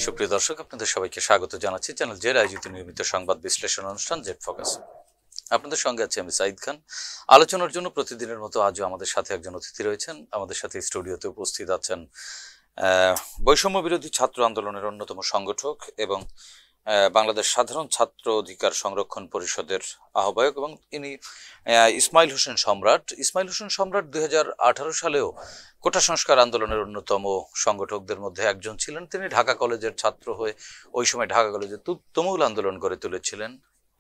সুপ্রিয় দর্শক, আপনাদের সবাইকে স্বাগত জানাচ্ছি চ্যানেল জের আয়োজিত নিয়মিত সংবাদ বিশ্লেষণ অনুষ্ঠান জেড ফোকাস। আপনাদের সঙ্গে আছি আমি সাইদ খান। আলোচনার জন্য প্রতিদিনের মতো আজও আমাদের সাথে একজন অতিথি রয়েছেন। আমাদের সাথে স্টুডিওতে উপস্থিত আছেন বৈষম্য বিরোধী ছাত্র আন্দোলনের অন্যতম সংগঠক এবং বাংলাদেশ সাধারণ ছাত্র অধিকার সংরক্ষণ পরিষদের আহ্বায়ক এবং ইনি ইসমাইল হোসেন সম্রাট। ইসমাইল হোসেন সম্রাট 2018 সালেও কোটা সংস্কার আন্দোলনের অন্যতম সংগঠকদের মধ্যে একজন ছিলেন। তিনি ঢাকা কলেজের ছাত্র হয়ে ওই সময় ঢাকা কলেজে তুমুল আন্দোলন গড়ে তুলেছিলেন।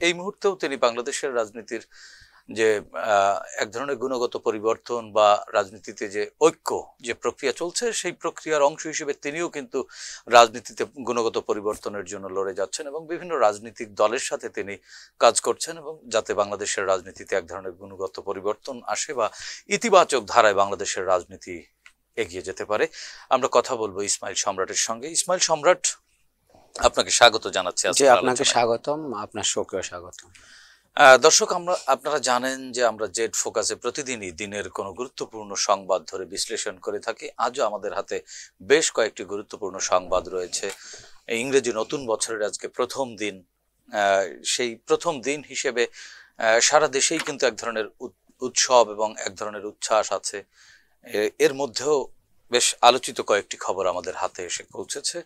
এই মুহূর্তেও তিনি বাংলাদেশের রাজনীতির যে এক ধরনের গুণগত পরিবর্তন বা রাজনীতিতে যে ঐক্য যে প্রক্রিয়া চলছে, সেই প্রক্রিয়ার অংশ হিসেবে তিনিও কিন্তু রাজনীতিতে গুণগত পরিবর্তনের জন্য লড়ে যাচ্ছেন এবং বিভিন্ন রাজনৈতিক দলের সাথে তিনি কাজ করছেন এবং যাতে বাংলাদেশের রাজনীতিতে এক ধরনের গুণগত পরিবর্তন আসে বা ইতিবাচক ধারায় বাংলাদেশের রাজনীতি এগিয়ে যেতে পারে। আমরা কথা বলবো ইসমাইল সম্রাটের সঙ্গে। ইসমাইল সম্রাট, আপনাকে স্বাগত জানাচ্ছি। আপনাকে স্বাগতম, আপনার শোকেও স্বাগতম। দর্শক, আপনারা জানেন যে আমরা জেড ফোকাসে প্রতিদিনই দিনের কোনো গুরুত্বপূর্ণ সংবাদ ধরে বিশ্লেষণ করে থাকি। আজও আমাদের হাতে বেশ কয়েকটি গুরুত্বপূর্ণ সংবাদ রয়েছে। ইংরেজি নতুন বছরের আজকে প্রথম দিন। সেই প্রথম দিন হিসেবে সারা দেশেই কিন্তু এক ধরনের উৎসব এবং এক ধরনের উচ্ছ্বাস আছে। এর মধ্যেও বেশ আলোচিত কয়েকটি খবর আমাদের হাতে এসে পৌঁছেছে।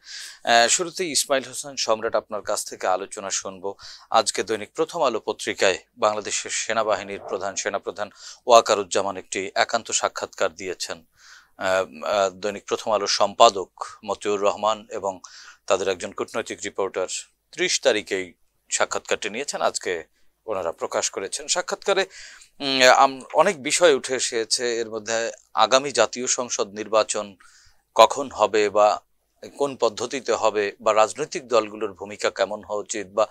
শুরুতেই ইসমাইল হোসেন সম্রাট, আপনার কাছ থেকে আলোচনা শুনবো। আজকে দৈনিক প্রথম আলো পত্রিকায় বাংলাদেশের সেনাবাহিনীর সেনাপ্রধান ওয়াকারুজ্জামান একটি একান্ত সাক্ষাৎকার দিয়েছেন। দৈনিক প্রথম আলোর সম্পাদক মতিউর রহমান এবং তাদের একজন কূটনৈতিক রিপোর্টার 30 তারিখেই সাক্ষাৎকারটি নিয়েছেন, আজকে ওনারা প্রকাশ করেছেন। সাক্ষাৎকারে অনেক বিষয় উঠে এসেছে। এর মধ্যে আগামী জাতীয় সংসদ নির্বাচন কখন হবে বা কোন পদ্ধতিতে হবে বা রাজনৈতিক দলগুলোর ভূমিকা কেমন হওয়া উচিত বা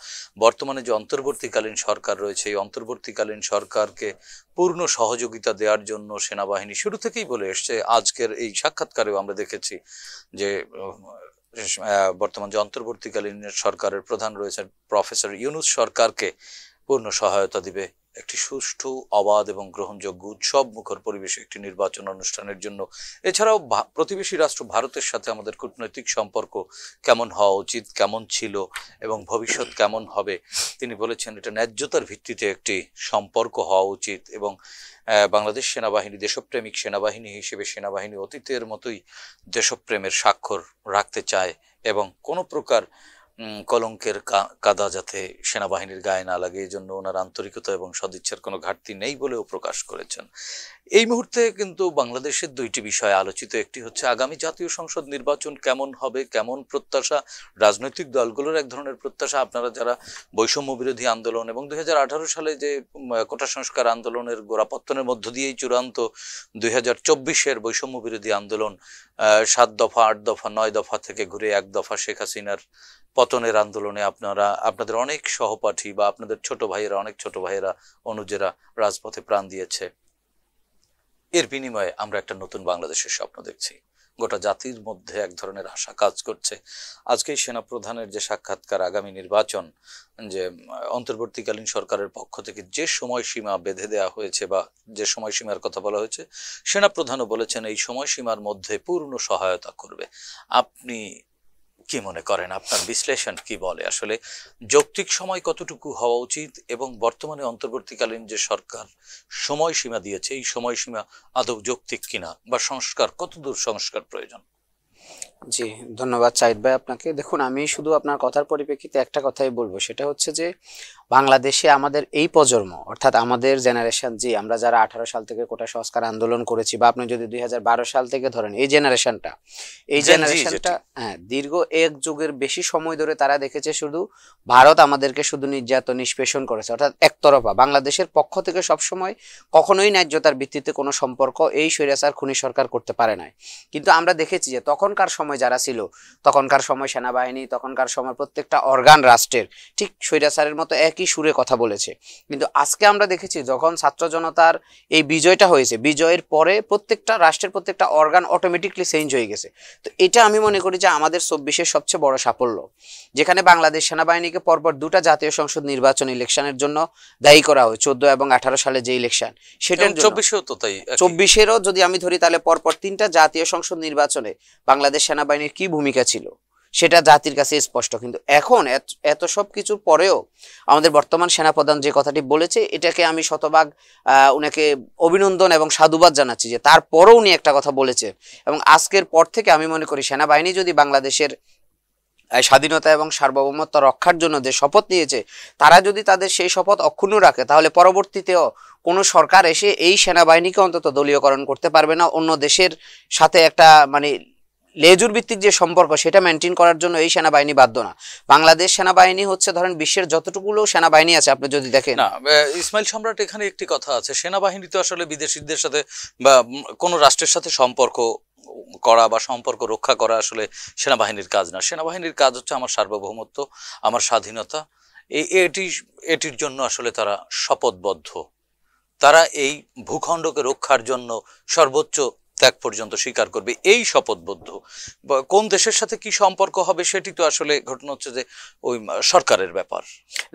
বর্তমানে যে অন্তর্বর্তীকালীন সরকার রয়েছে এই অন্তর্বর্তীকালীন সরকারকে পূর্ণ সহযোগিতা দেওয়ার জন্য সেনাবাহিনী শুরু থেকেই বলে এসছে। আজকের এই সাক্ষাৎকারেও আমরা দেখেছি যে বর্তমান যে অন্তর্বর্তীকালীন সরকারের প্রধান রয়েছেন প্রফেসর ইউনূস সরকারকে পূর্ণ সহায়তা দিবে একটি সুষ্ঠু, অবাধ এবং গ্রহণযোগ্য উৎসব মুখর পরিবেশে একটি নির্বাচন অনুষ্ঠানের জন্য। এছাড়াও প্রতিবেশী রাষ্ট্র ভারতের সাথে আমাদের কূটনৈতিক সম্পর্ক কেমন হওয়া উচিত, কেমন ছিল এবং ভবিষ্যৎ কেমন হবে তিনি বলেছেন এটা ন্যায্যতার ভিত্তিতে একটি সম্পর্ক হওয়া উচিত এবং বাংলাদেশ সেনাবাহিনী দেশপ্রেমিক সেনাবাহিনী হিসেবে সেনাবাহিনী অতীতের মতোই দেশপ্রেমের স্বাক্ষর রাখতে চায় এবং কোনো প্রকার কলঙ্কের কাদা যাতে সেনাবাহিনীর গায়ে না লাগে এই জন্য ওনার আন্তরিকতা এবং সদিচ্ছার কোনো ঘাটতি নেই বলেও প্রকাশ করেছেন। এই মুহূর্তে কিন্তু বাংলাদেশের দুইটি বিষয় আলোচিত। একটি হচ্ছে আগামী জাতীয় সংসদ নির্বাচন কেমন হবে, কেমন প্রত্যাশা রাজনৈতিক দলগুলোর এক ধরনের প্রত্যাশা। আপনারা যারা বৈষম্য বিরোধী আন্দোলন এবং 2018 সালে যে কোটা সংস্কার আন্দোলনের গোড়াপত্তনের মধ্য দিয়েই চূড়ান্ত 2024-এর বৈষম্য বিরোধী আন্দোলন 7 দফা, 8 দফা, 9 দফা থেকে ঘুরে 1 দফা শেখ হাসিনার পতনের আন্দোলনে আপনাদের অনেক সহপাঠী বা আপনাদের ছোট ভাইয়েরা, অনেক ছোট ভাইয়েরা, অনুজেরা রাজপথে প্রাণ দিয়েছে। এর বিনিময়ে আমরা একটা নতুন বাংলাদেশের স্বপ্ন দেখছি। গোটা জাতির মধ্যে এক ধরনের আশা কাজ করছে। আজকে সেনাপ্রধানের যে সাক্ষাৎকার, আগামী নির্বাচন যে অন্তর্বর্তীকালীন সরকারের পক্ষ থেকে যে সময়সীমা বেঁধে দেওয়া হয়েছে বা যে সময়সীমার কথা বলা হয়েছে, সেনাপ্রধানও বলেছেন এই সময়সীমার মধ্যে পূর্ণ সহায়তা করবে। আপনি কি মনে করেন, আপনার বিশ্লেষণ কি বলে আসলে যৌক্তিক সময় কতটুকু হওয়া উচিত এবং বর্তমানে অন্তর্বর্তীকালীন যে সরকার সময়সীমা দিয়েছে এই সময়সীমা আদৌ যৌক্তিক কিনা বা কতদূর সংস্কার প্রয়োজন? জি, ধন্যবাদ সাইদ ভাই আপনাকে। দেখুন, আমি শুধু আপনার কথার পরিপ্রেক্ষিতে একটা কথাই বলবো, সেটা হচ্ছে যে বাংলাদেশে আমাদের এই প্রজন্ম অর্থাৎ আমাদের জেনারেশন, যে আমরা যারা 18 সাল থেকে কোটা সংস্কার আন্দোলন করেছি বা আপনি যদি 2012 সাল থেকে ধরেন এই জেনারেশনটা হ্যাঁ, দীর্ঘ এক যুগের বেশি সময় ধরে তারা দেখেছে শুধু ভারত আমাদেরকে শুধু নির্যাতন নিষ্পেষণ করেছে, অর্থাৎ একতরফা। বাংলাদেশের পক্ষ থেকে সবসময় কখনোই ন্যায্যতার ভিত্তিতে কোনো সম্পর্ক এই স্বৈরাচার খুনি সরকার করতে পারে নাই। কিন্তু আমরা দেখেছি যে তখনকার সময় যারা ছিল, তখনকার সময় সেনাবাহিনী, তখনকার সময় প্রত্যেকটা অর্গান রাষ্ট্রের ঠিক স্বৈরাচারের মতো একই সুরে কথা বলেছে। কিন্তু আজকে আমরা দেখেছি যখন ছাত্র জনতার এই বিজয়টা হয়েছে, বিজয়ের পরে প্রত্যেকটা রাষ্ট্রের প্রত্যেকটা অর্গান অটোমেটিকলি চেঞ্জ হয়ে গেছে। তো এটা আমি মনে করি যে আমাদের 24-এর সবচেয়ে বড় সাফল্য, যেখানে বাংলাদেশ সেনাবাহিনীকে পরপর 2টা জাতীয় সংসদ নির্বাচন ইলেকশনের জন্য দায়ী করা হয়। 14 এবং 18 সালে যে ইলেকশন, সেটার 24-এরও যদি আমি ধরি তাহলে পরপর 3টা জাতীয় সংসদ নির্বাচনে বাংলাদেশ সেনাবাহিনীর কি ভূমিকা ছিল সেটা জাতির কাছে স্পষ্ট। কিন্তু এখন এত সব কিছুর পরেও আমাদের বর্তমান সেনাপ্রধান যে কথাটি বলেছে, এটাকে আমি শতভাগ উনাকে অভিনন্দন এবং সাধুবাদ জানাচ্ছি যে তারপরও উনি একটা কথা বলেছে। এবং আজকের পর থেকে আমি মনে করি সেনাবাহিনী যদি বাংলাদেশের স্বাধীনতা এবং সার্বভৌমত্ব রক্ষার জন্য যে শপথ নিয়েছে, তারা যদি তাদের সেই শপথ অক্ষুণ্ণ রাখে, তাহলে পরবর্তীতেও কোনো সরকার এসে এই সেনাবাহিনীকে অন্তত দলীয়করণ করতে পারবে না। অন্য দেশের সাথে একটা মানে লেজুর ভিত্তিক যে সম্পর্ক, সেটা মেনটেন করার জন্য এই সেনাবাহিনী বাধ্য না। বাংলাদেশ সেনাবাহিনী হচ্ছে ধরেন বিশ্বের যতটুকুলো সেনাবাহিনী আছে আপনি যদি দেখেন না, ইসমাইল সম্রাট, এখানে একটি কথা আছে, সেনাবাহিনী তো আসলে বিদেশিদের সাথে বা কোনো রাষ্ট্রের সাথে সম্পর্ক করা বা সম্পর্ক রক্ষা করা আসলে সেনাবাহিনীর কাজ না। সেনাবাহিনীর কাজ হচ্ছে আমার সার্বভৌমত্ব, আমার স্বাধীনতা, এটির জন্য আসলে তারা শপথবদ্ধ। তারা এই ভূখণ্ডকে রক্ষার জন্য সর্বোচ্চ ত্যাগ পর্যন্ত স্বীকার করবে, এই শপথবদ্ধ। কোন দেশের সাথে কি সম্পর্ক হবে সেটি তো আসলে ঘটনা হচ্ছে যে ওই সরকারের ব্যাপার।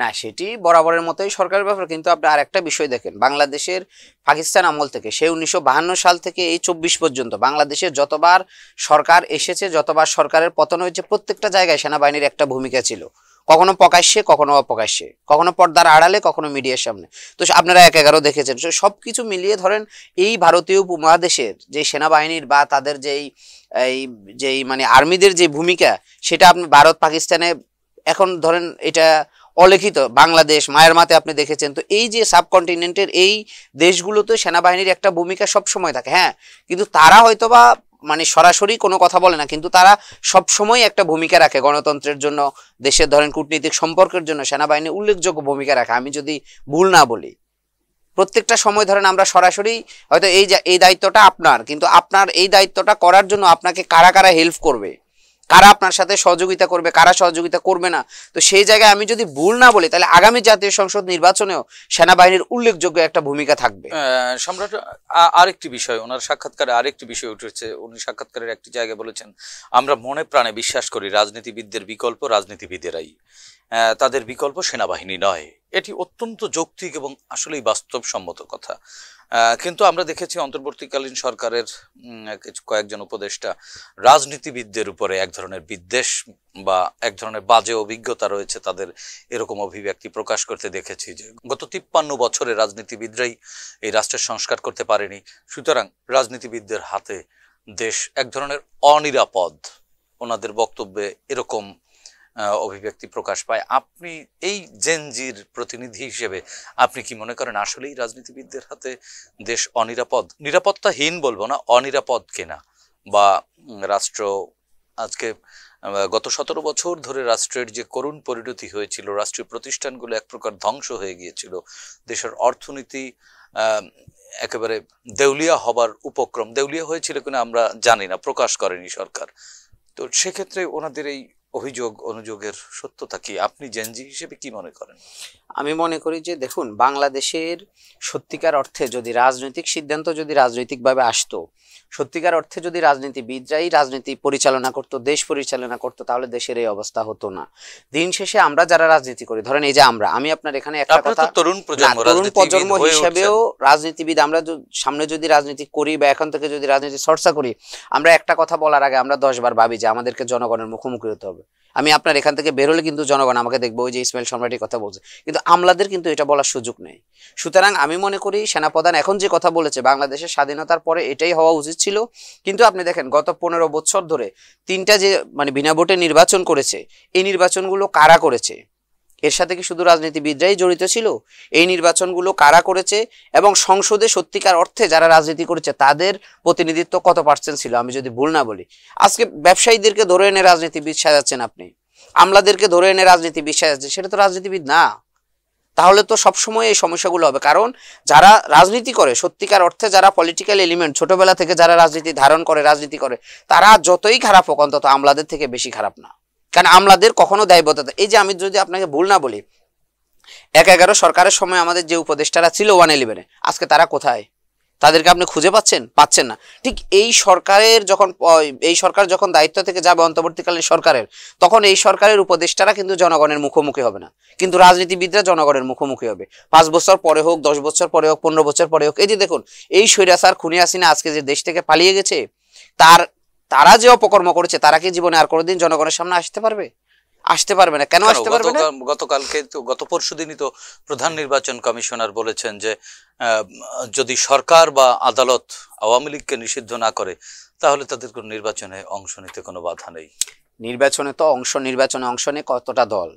না, সেটি বরাবরের মতোই সরকারের ব্যাপার। কিন্তু আপনি আরেকটা বিষয় দেখেন, বাংলাদেশের পাকিস্তান আমল থেকে সেই 1952 সাল থেকে এই 24 পর্যন্ত বাংলাদেশের যতবার সরকার এসেছে, যতবার সরকারের পতন হয়েছে, প্রত্যেকটা জায়গায় সেনাবাহিনীর একটা ভূমিকা ছিল। কখনো প্রকাশ্যে, কখনো অপ্রকাশ্যে, কখনো পর্দার আড়ালে, কখনো মিডিয়ার সামনে। তো আপনারা 1-11 দেখেছেন। সবকিছু মিলিয়ে ধরেন এই ভারতীয় উপমহাদেশের যে সেনাবাহিনীর বা তাদের যেই মানে আর্মিদের যে ভূমিকা, সেটা আপনি ভারত পাকিস্তানে এখন ধরেন এটা অলিখিত। বাংলাদেশ, মায়ানমারতে আপনি দেখেছেন। তো এই যে সাবকন্টিনেন্টের এই দেশগুলোতে সেনাবাহিনীর একটা ভূমিকা সব সময় থাকে। হ্যাঁ, কিন্তু তারা হয়তোবা মানে সরাসরি কোনো কথা বলে না, কিন্তু তারা সব সময় একটা ভূমিকা রাখে গণতন্ত্রের জন্য, দেশের ধরেন কূটনৈতিক সম্পর্কের জন্য সেনাবাহিনী উল্লেখযোগ্য ভূমিকা রাখে। আমি যদি ভুল না বলি, প্রত্যেকটা সময় ধরেন আমরা সরাসরি হয়তো এই দায়িত্বটা আপনার, কিন্তু আপনার এই দায়িত্বটা করার জন্য আপনাকে কারা কারা হেল্প করবে, কারা আপনার সাথে সহযোগিতা করবে, কারা সহযোগিতা করবে না। তো সেই জায়গায় আমি যদি ভুল না বলি, তাহলে আগামী জাতীয় সংসদ নির্বাচনেও সেনাবাহিনীর উল্লেখযোগ্য একটা ভূমিকা থাকবে। সম্রাট, আরেকটি বিষয়, ওনার সাক্ষাৎকারে আরেকটি বিষয় উঠেছে। উনি সাক্ষাৎকারের একটি জায়গায় বলেছেন, আমরা মনে প্রাণে বিশ্বাস করি রাজনীতিবিদদের বিকল্প রাজনীতিবিদেরাই, তাদের বিকল্প সেনাবাহিনী নয়। এটি অত্যন্ত যৌক্তিক এবং আসলেই বাস্তবসম্মত কথা। কিন্তু আমরা দেখেছি অন্তর্বর্তীকালীন সরকারের কয়েকজন উপদেষ্টা রাজনীতিবিদদের উপরে এক ধরনের বিদ্বেষ বা এক ধরনের বাজে অভিজ্ঞতা রয়েছে তাদের, এরকম অভিব্যক্তি প্রকাশ করতে দেখেছি যে গত 53 বছরে রাজনীতিবিদরাই এই রাষ্ট্রের সংস্কার করতে পারেনি, সুতরাং রাজনীতিবিদদের হাতে দেশ এক ধরনের অনিরাপদ। ওনাদের বক্তব্যে এরকম অভিব্যক্তি প্রকাশ পায়। আপনি এই জেনজির প্রতিনিধি হিসেবে আপনি কি মনে করেন আসলেই রাজনীতিবিদদের হাতে দেশ অনিরাপদ? নিরাপত্তাহীন বলবো না, অনিরাপদ কিনা? বা রাষ্ট্র আজকে গত 17 বছর ধরে রাষ্ট্রের যে করুণ পরিণতি হয়েছিল, রাষ্ট্রীয় প্রতিষ্ঠানগুলো এক প্রকার ধ্বংস হয়ে গিয়েছিল, দেশের অর্থনীতি একেবারে দেউলিয়া হবার উপক্রম। দেউলিয়া হয়েছিল কিনা আমরা জানি না, প্রকাশ করেনি সরকার। তো সেক্ষেত্রে ওনাদের এই অনুযোগের সত্যতা কি? আপনি জেনজি হিসেবে কি মনে করেন? আমি মনে করি যে দেখুন, বাংলাদেশের সত্যিকার অর্থে যদি রাজনৈতিক সিদ্ধান্ত যদি রাজনৈতিকভাবে আসতো, সত্যিকার অর্থে যদি রাজনীতিবিদরাই রাজনীতি পরিচালনা করতো, দেশ পরিচালনা করতো, তাহলে দেশের এই অবস্থা হতো না। দিন শেষে আমরা যারা রাজনীতি করি, ধরেন এই যে আমি আপনার এখানে একটা কথা, তরুণ প্রজন্ম হিসেবেও রাজনীতিবিদ আমরা সামনে যদি রাজনীতি করি বা এখন থেকে যদি রাজনীতি চর্চা করি, আমরা একটা কথা বলার আগে আমরা 10 বার ভাবি যে আমাদেরকে জনগণের মুখোমুখি হতে হবে। আমি আপনার এখান থেকে বেরোলে কিন্তু জনগণ আমাকে দেখবো, ওই যে ইসমাইল সম্রাটের কথা বলছে, কিন্তু আমলাদের কিন্তু এটা বলার সুযোগ নেই। সুতরাং আমি মনে করি সেনাপ্রধান এখন যে কথা বলেছে, বাংলাদেশের স্বাধীনতার পরে এটাই হওয়া উচিত ছিল। কিন্তু আপনি দেখেন গত 15 বছর ধরে 3টা যে মানে বিনা ভোটে নির্বাচন করেছে, এই নির্বাচনগুলো কারা করেছে? এর সাথে কি শুধু রাজনীতিবিদরাই জড়িত ছিল? এই নির্বাচনগুলো কারা করেছে এবং সংসদে সত্যিকার অর্থে যারা রাজনীতি করেছে তাদের প্রতিনিধিত্ব কত % ছিল? আমি যদি ভুল না বলি, আজকে ব্যবসায়ীদেরকে ধরে এনে রাজনীতিবিদ সাজাচ্ছেন আপনি, আমলাদেরকে ধরে এনে রাজনীতিবিদ সাজাচ্ছেন, সেটা তো রাজনীতিবিদ না। তাহলে তো সবসময় এই সমস্যাগুলো হবে। কারণ যারা রাজনীতি করে সত্যিকার অর্থে, যারা পলিটিক্যাল এলিমেন্ট, ছোটবেলা থেকে যারা রাজনীতি ধারণ করে, রাজনীতি করে, তারা যতই খারাপ হোক অন্তত আমলাদের থেকে বেশি খারাপ না। কারণ আমলাদের কখনো দায়বদ্ধতা, এই যে আমি যদি আপনাকে ভুল না বলি, 1-11 সরকারের সময় আমাদের যে উপদেষ্টারা ছিল 111-এ, আজকে তারা কোথায়? তাদেরকে আপনি খুঁজে পাচ্ছেন না। ঠিক এই সরকার যখন দায়িত্ব থেকে যাবে অন্তর্বর্তীকালীন সরকারের, তখন এই সরকারের উপদেষ্টারা কিন্তু জনগণের মুখোমুখি হবে না, কিন্তু রাজনীতিবিদরা জনগণের মুখোমুখি হবে। 5 বছর পরে হোক, 10 বছর পরে হোক, 15 বছর পরে হোক। এই যে দেখুন, এই স্বৈরাচার খুনি হাসিনা আজকে যে দেশ থেকে পালিয়ে গেছে, তার তারা যে অপকর্ম করেছে তারা কি জীবনে আর কোনোদিন জনগণের সামনে আসতে পারবে? আসতে পারবে না। কেন আসতে পারবে না? গতকালকে তো, গত পরশুদিনই তো প্রধান নির্বাচন কমিশনার বলেছেন যে যদি সরকার বা আদালত আওয়ামী লীগকে নিষিদ্ধ না করে তাহলে তাদের কোনো নির্বাচনে অংশ নিতে কোনো বাধা নেই। নির্বাচনে অংশ নিয়ে কতটা দল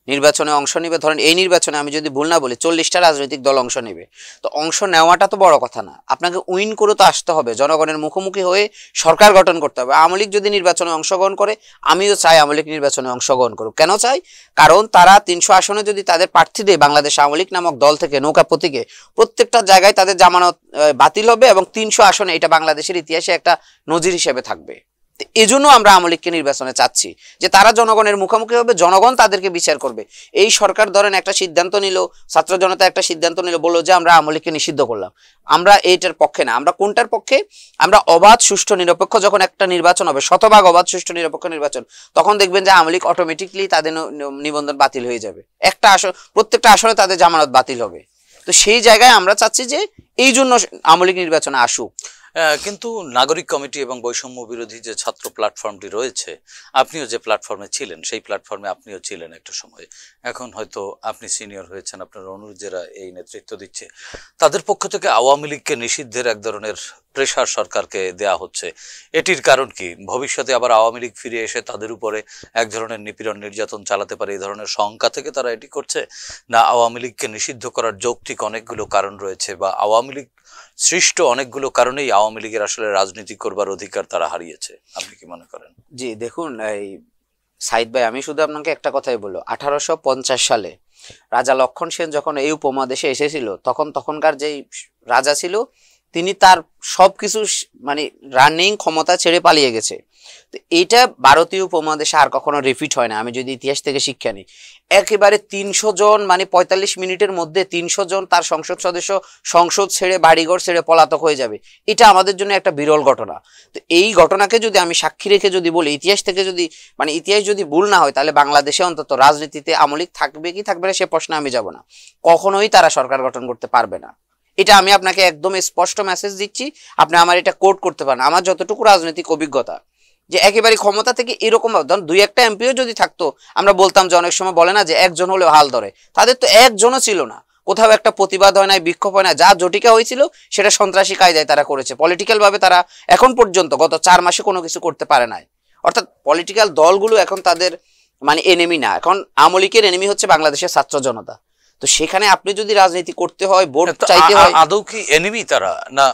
নির্বাচনে অংশ নিবে? ধরেন এই নির্বাচনে আমি যদি ভুল না বলি 40টা রাজনৈতিক দল অংশ নেবে। তো অংশ নেওয়াটা তো বড় কথা না, আপনাকে উইন করে তো আসতে হবে, জনগণের মুখোমুখি হয়ে সরকার গঠন করতে হবে। আওয়ামী লীগ যদি নির্বাচনে অংশগ্রহণ করে, আমিও চাই আওয়ামী লীগ নির্বাচনে অংশগ্রহণ করুক। কেন চাই? কারণ তারা 300 আসনে যদি তাদের প্রার্থী দেয়, বাংলাদেশ আওয়ামী লীগ নামক দল থেকে নৌকা প্রতীকে, প্রত্যেকটা জায়গায় তাদের জামানত বাতিল হবে এবং 300 আসনে এটা বাংলাদেশের ইতিহাসে একটা নজির হিসেবে থাকবে। এই জন্য আমরা আওয়ামী লীগকে নির্বাচনে চাচ্ছি, যে তারা জনগণের মুখোমুখি হবে, জনগণ তাদেরকে বিচার করবে। এই সরকার ধরেন একটা সিদ্ধান্ত নিল, ছাত্র জনতা একটা সিদ্ধান্ত নিল, বললো যে আমরা আওয়ামী লীগকে নিষিদ্ধ করলাম। আমরা এইটার পক্ষে না। আমরা কোনটার পক্ষে? আমরা অবাধ, সুষ্ঠু, নিরপেক্ষ যখন একটা নির্বাচন হবে, শতভাগ অবাধ, সুষ্ঠু, নিরপেক্ষ নির্বাচন, তখন দেখবেন যে আওয়ামী লীগ অটোমেটিকলি তাদের নিবন্ধন বাতিল হয়ে যাবে। একটা আসন, প্রত্যেকটা আসনে তাদের জামানত বাতিল হবে। তো সেই জায়গায় আমরা চাচ্ছি যে এই জন্য আওয়ামী লীগ নির্বাচনে আসুক। কিন্তু নাগরিক কমিটি এবং বৈষম্য বিরোধী যে ছাত্র প্ল্যাটফর্মটি রয়েছে, আপনিও যে প্ল্যাটফর্মে ছিলেন সেই প্ল্যাটফর্মে আপনিও ছিলেন একটা সময়, এখন হয়তো আপনি সিনিয়র হয়েছেন, আপনার অনুযায়ীরা এই নেতৃত্ব দিচ্ছে, তাদের পক্ষ থেকে আওয়ামী লীগকে নিষিদ্ধের এক ধরনের প্রেশার সরকারকে দেয়া হচ্ছে। এটির কারণ কি? ভবিষ্যতে আবার আওয়ামী লীগ ফিরে এসে তাদের উপরে এক ধরনের নিপীড়ন নির্যাতন চালাতে পারে, এই ধরনের শঙ্কা থেকে তারা এটি করছে, না আওয়ামী লীগকে নিষিদ্ধ করার যৌক্তিক অনেকগুলো কারণ রয়েছে, বা আওয়ামী লীগ সৃষ্ট অনেকগুলো কারণেই আওয়ামী লীগের আসলে রাজনীতি করবার অধিকার তারা হারিয়েছে? আপনি কি মনে করেন? জি দেখুন, এই সাইদ ভাই, আমি শুধু আপনাকে একটা কথাই বলবো, 1850 সালে রাজা লক্ষণ সেন যখন এই উপমহাদেশে এসেছিল, তখনকার যেই রাজা ছিল, তিনি তার সবকিছু মানে রানিং ক্ষমতা ছেড়ে পালিয়ে গেছে। তো এইটা ভারতীয় উপমহাদেশে আর কখনো রিপিট হয় না, আমি যদি ইতিহাস থেকে শিক্ষা নিই। একেবারে 300 জন, মানে 45 মিনিটের মধ্যে 300 জন তার সংসদ সদস্য সংসদ ছেড়ে, বাড়িঘর ছেড়ে পলাতক হয়ে যাবে। এটা আমাদের জন্য একটা বিরল ঘটনা। তো এই ঘটনাকে যদি আমি সাক্ষী রেখে যদি বলি, ইতিহাস থেকে যদি, মানে ইতিহাস যদি ভুল না হয়, তাহলে বাংলাদেশে অন্তত রাজনীতিতে আওয়ামী লীগ থাকবে কি থাকবে না সে প্রশ্নে আমি যাব না। কখনোই তারা সরকার গঠন করতে পারবে না। এটা আমি আপনাকে একদম স্পষ্ট মেসেজ দিচ্ছি, আপনি আমার এটা কোট করতে পারেন। আমার যতটুকু রাজনৈতিক অভিজ্ঞতা, যে একেবারে ক্ষমতা থেকে এরকম ধরুন 2-1টা এমপিও যদি থাকতো, আমরা বলতাম যে অনেক সময় বলে না যে একজন হলেও হাল ধরে, তাদের তো একজনও ছিল না। কোথাও একটা প্রতিবাদ হয় নাই, বিক্ষোভ হয় না, যা জটিকা হয়েছিল সেটা সন্ত্রাসী কায়দায় তারা করেছে। পলিটিক্যাল ভাবে তারা এখন পর্যন্ত গত 4 মাসে কোনো কিছু করতে পারে নাই। অর্থাৎ পলিটিক্যাল দলগুলো এখন তাদের মানে এনিমি না, এখন আওয়ামী লীগের এনিমি হচ্ছে বাংলাদেশের ছাত্র জনতা। তো সেখানে আপনি যদি রাজনীতি করতে হয়, ভোট চাইতে হয়, আদৌ কি এনিমি তারা, না